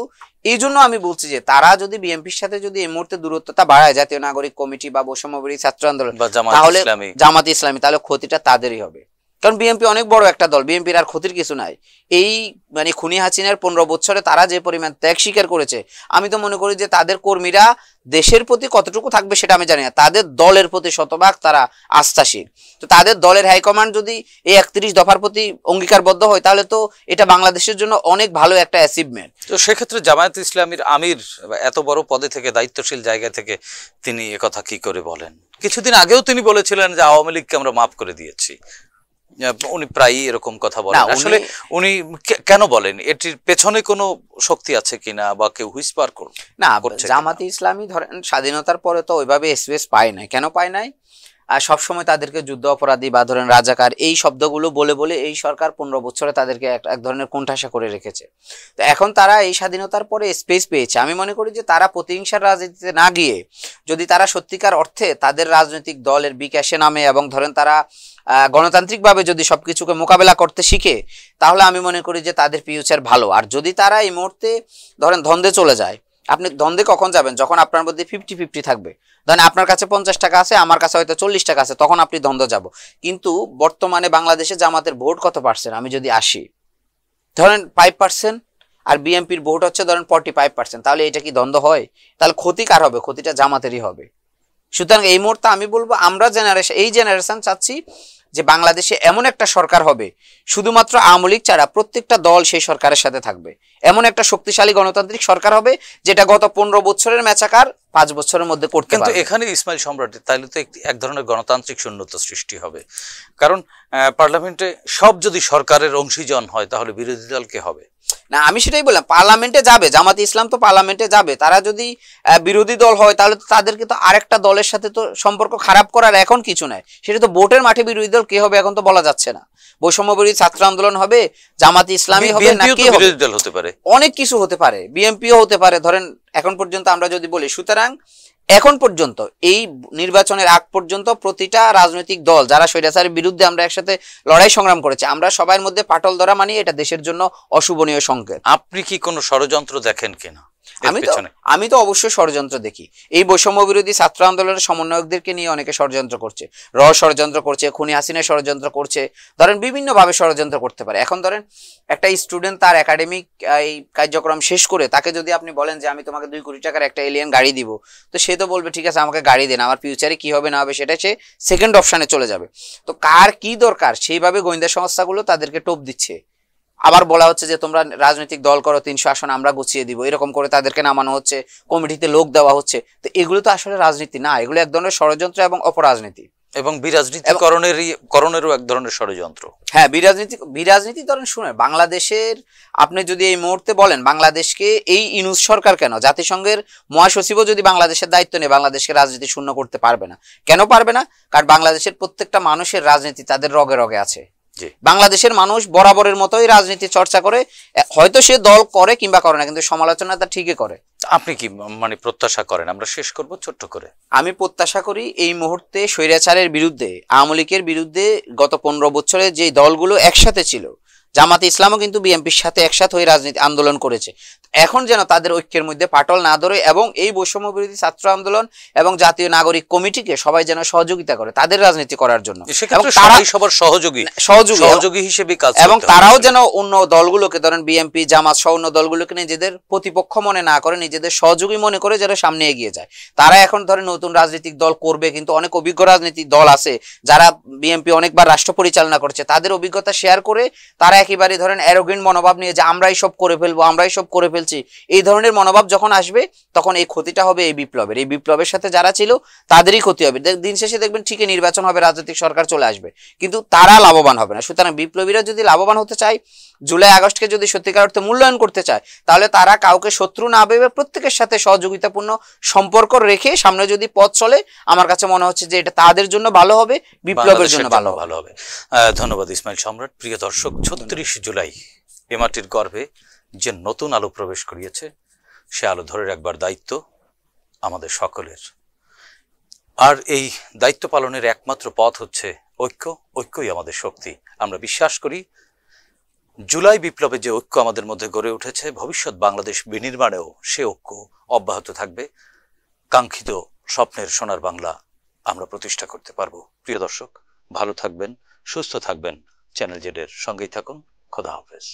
এই জন্য আমি বলছি যে তারা যদি বিএনপির সাথে যদি এই মুহূর্তে দূরত্বটা বাড়ায়, জাতীয় নাগরিক কমিটি বা বৈষম্য বিরোধী ছাত্র আন্দোলন, তাহলে জামাত ইসলামী, তাহলে ক্ষতিটা তাদেরই হবে। কারণ বিএনপি অনেক বড় একটা দল, বিএনপির আর ক্ষতির কিছু নাই। এই মানে খুনি হাসিনার 15 বছরে তারা যে পরিমাণ ত্যাগ স্বীকার করেছে, আমি তো মনে করি যে তাদের কর্মীরা দেশের প্রতি কতটুকু থাকবে সেটা আমি জানি না, তাদের দলের প্রতি শতভাগ তারা আস্থাশীল। তো তাদের দলের হাইকমান্ড যদি এই 31 দফার প্রতি অঙ্গীকারবদ্ধ হয়, তাহলে তো এটা বাংলাদেশের জন্য অনেক ভালো একটা অ্যাচিভমেন্ট। তো সেক্ষেত্রে জামায়াত ইসলামীর আমির এত বড় পদে থেকে, দায়িত্বশীল জায়গা থেকে তিনি একথা কি করে বলেন? কিছুদিন আগেও তিনি বলেছিলেন যে আওয়ামী লীগকে আমরা মাফ করে দিয়েছি। উনি প্রায়ই এরকম কথা বলেন। আসলে উনি কেন বলেন? এটির পেছনে কোনো শক্তি আছে কিনা, বা কেউ হুইসপার করছে না? জামাতে ইসলামী ধরেন স্বাধীনতার পরে তো ওইভাবে স্পেস পায় নাই। কেন পায় নাই? আর সবসময় তাদেরকে যুদ্ধ অপরাধী বা ধরেন রাজাকার এই শব্দগুলো বলে বলে এই সরকার 15 বছরে তাদেরকে এক ধরনের কোণঠাসা করে রেখেছে। তো এখন তারা এই স্বাধীনতার পরে স্পেস পেয়েছে। আমি মনে করি যে তারা প্রতিহিংসার রাজনীতিতে না গিয়ে যদি তারা সত্যিকার অর্থে তাদের রাজনৈতিক দলের বিকাশে নামে, এবং ধরেন তারা গণতান্ত্রিকভাবে যদি সবকিছুকে মোকাবেলা করতে শিখে, তাহলে আমি মনে করি যে তাদের ফিউচার ভালো। আর যদি তারা এই মুহূর্তে ধরেন দ্বন্দ্বে চলে যায়, আপনি দ্বন্দ্বে কখন যাবেন? যখন আপনার মধ্যে 50-50 থাকবে। ধরেন আপনার কাছে 50 টাকা আছে, আমার কাছে হয়তো 40 টাকা আছে, তখন আপনি দ্বন্দ্ব যাব। কিন্তু বর্তমানে বাংলাদেশে জামাতের ভোট কত পার্সেন্ট? আমি যদি আসি ধরেন 5%, আর বিএনপির ভোট হচ্ছে ধরেন 45%, তাহলে এটা কি দ্বন্দ্ব হয়? তাহলে ক্ষতি কার হবে? ক্ষতিটা জামাতেরই হবে। সুতরাং এই মুহূর্তে আমি বলবো, আমরা এই জেনারেশন চাচ্ছি যে বাংলাদেশে এমন একটা সরকার হবে, শুধুমাত্র আওয়ামী লীগ ছাড়া প্রত্যেকটা দল সেই সরকারের সাথে থাকবে। এমন একটা শক্তিশালী গণতান্ত্রিক সরকার হবে, যেটা গত 15 বছরের ম্যাচাকার 5 বছরের মধ্যে করতে পারবে। কিন্তু এখানে ইসমাইল সম্রাট, তাহলে তো এক ধরনের গণতান্ত্রিক শূন্যতা সৃষ্টি হবে। কারণ পার্লামেন্টে সব যদি সরকারের অংশীজন হয়, তাহলে বিরোধী দল কে হবে? না আমি সেটাই বললাম, পার্লামেন্টে যাবে, জামাতে ইসলাম তো পার্লামেন্টে যাবে, তারা যদি বিরোধী দল হয় তাহলে তো তাদেরকে তো আরেকটা দলের সাথে তো সম্পর্ক খারাপ করার এখন কিছু নাই, সেটা তো ভোটের মাঠে বিরোধী দল কে হবে এখন তো বলা যাচ্ছে না। বৈষম্য বিরোধী ছাত্র আন্দোলন হবে, জামাতে ইসলামী হবে, না বিএনপিও কে তো হবে, বিরোধী দল হতে পারে, অনেক কিছু হতে পারে, বিএনপিও হতে পারে, ধরেন এখন পর্যন্ত আমরা যদি বলি। সুতরাং এখন পর্যন্ত এই নির্বাচনের আগ পর্যন্ত প্রতিটা রাজনৈতিক দল যারা স্বৈরাচারের বিরুদ্ধে আমরা একসাথে লড়াই সংগ্রাম করেছি, আমরা সবার মধ্যে পাটল ধরা মানি এটা দেশের জন্য অশুভনীয় সংকেত। আপনি কি কোনো ষড়যন্ত্র দেখেন কিনা? আমি তো অবশ্যই ষড়যন্ত্র দেখি। এই বৈষম্য বিরোধী ছাত্র আন্দোলনের সমন্বয়কদেরকে নিয়ে অনেকে ষড়যন্ত্র করছে, ষড়যন্ত্র করছে, খুনি হাসিনা ষড়যন্ত্র করছে, ধরেন বিভিন্ন ভাবে ষড়যন্ত্র করতে পারে। এখন ধরেন একটা স্টুডেন্ট তার একাডেমিক এই কার্যক্রম শেষ করে তাকে যদি আপনি বলেন যে আমি তোমাকে 2 কোটি টাকার একটা এলিয়ান গাড়ি দিব, তো সে তো বলবে ঠিক আছে আমাকে গাড়ি দেন, আমার ফিউচারে কি হবে না হবে সেটা সে সেকেন্ড অপশনে চলে যাবে। তো কার কি দরকার সেইভাবে গোয়েন্দা সংস্থাগুলো তাদেরকে টোপ দিচ্ছে। আবার বলা হচ্ছে যে তোমরা রাজনৈতিক দল করো, 300 আসন আমরা গুছিয়ে দিব, এরকম করে তাদেরকে নামানো হচ্ছে, কমিটিতে লোক দেওয়া হচ্ছে। তো এগুলো তো আসলে রাজনীতি না, এগুলো এক ধরনের ষড়যন্ত্র এবং অপরাজনীতি এবং বিরাজনীতিকরণেরও এক ধরনের ষড়যন্ত্র। হ্যাঁ, বিরাজনীতি ধরেন শুনে বাংলাদেশের আপনি যদি এই মুহূর্তে বলেন বাংলাদেশকে এই ইউনূস সরকার কেন জাতিসংঘের মহাসচিবও যদি বাংলাদেশের দায়িত্ব নেয় বাংলাদেশকে রাজনীতি শূন্য করতে পারবে না। কেন পারবে না? কারণ বাংলাদেশের প্রত্যেকটা মানুষের রাজনীতি তাদের রগে রগে আছে। বাংলাদেশের মানুষ বরাবরের মতোই রাজনীতি চর্চা করে, হয়তো সে দল করে কিংবা করে না, কিন্তু সমালোচনা তা ঠিকই করে। আপনি কি মানে প্রত্যাশা করেন, আমরা শেষ করব ছোট্ট করে, আমি প্রত্যাশা করি এই মুহূর্তে স্বৈরাচারের বিরুদ্ধে, আওয়ামী লীগের বিরুদ্ধে গত 15 বছরে যে দলগুলো একসাথে ছিল, জামাতে ইসলামও কিন্তু বিএনপির সাথে একসাথে হয়ে রাজনীতি আন্দোলন করেছে, এখন যেন তাদের ঐক্যের মধ্যে পাটল না ধরে এবং এই বৈষম্য বিরোধী ছাত্র আন্দোলন এবং জাতীয় নাগরিক কমিটিকে সবাই যেন সহযোগিতা করে তাদের রাজনীতি করার জন্য, এবং তারাই সবার সহযোগী হিসেবে কাজ, এবং তারাও যেন অন্য দলগুলোকে ধরেন বিএনপি জামাত সহ অন্য দলগুলোকে নিজেদের প্রতিপক্ষ মনে না করে, নিজেদের সহযোগী মনে করে যেন সামনে এগিয়ে যায়। তারা এখন ধরেন নতুন রাজনৈতিক দল করবে, কিন্তু অনেক অভিজ্ঞ রাজনৈতিক দল আছে যারা বিএনপি অনেকবার রাষ্ট্র পরিচালনা করছে, তাদের অভিজ্ঞতা শেয়ার করে তারা একেবারে ধরেন অ্যারোগেন্ট মনোভাব নিয়ে যে আমরাই সব করে ফেলবো, আমরাই সব করে ফেলছি, এই ধরনের মনোভাব যখন আসবে তখন এই ক্ষতিটা হবে এই বিপ্লবের সাথে যারা ছিল তাদেরই ক্ষতি হবে। দিন শেষে দেখবেন ঠিকই নির্বাচন হবে, রাজনৈতিক সরকার চলে আসবে, কিন্তু তারা লাভবান হবে না। সুতরাং বিপ্লবীরা যদি লাভবান হতে চায়, জুলাই আগস্টকে যদি সত্যিকার অর্থে মূল্যায়ন করতে চায়, তাহলে তারা কাউকে শত্রু না ভেবে প্রত্যেকের সাথে সহযোগিতাপূর্ণ সম্পর্ক রেখে সামনে যদি পথ চলে, আমার কাছে মনে হচ্ছে যে এটা তাদের জন্য ভালো হবে, বিপ্লবের জন্য ভালো হবে। ধন্যবাদ ইসমাইল সম্রাট। প্রিয় দর্শক, 36 জুলাই এ মাটির গর্ভে যে নতুন আলো প্রবেশ করিয়েছে, সে আলো ধরে রাখবার দায়িত্ব আমাদের সকলের। আর এই দায়িত্ব পালনের একমাত্র পথ হচ্ছে ঐক্যই আমাদের শক্তি। আমরা বিশ্বাস করি জুলাই বিপ্লবে যে ঐক্য আমাদের মধ্যে গড়ে উঠেছে, ভবিষ্যৎ বাংলাদেশ বিনির্মাণেও সে ঐক্য অব্যাহত থাকবে। কাঙ্ক্ষিত স্বপ্নের সোনার বাংলা আমরা প্রতিষ্ঠা করতে পারবো। প্রিয় দর্শক, ভালো থাকবেন, সুস্থ থাকবেন, চ্যানেল জেড এর সঙ্গেই থাকুন। খোদা হাফেজ।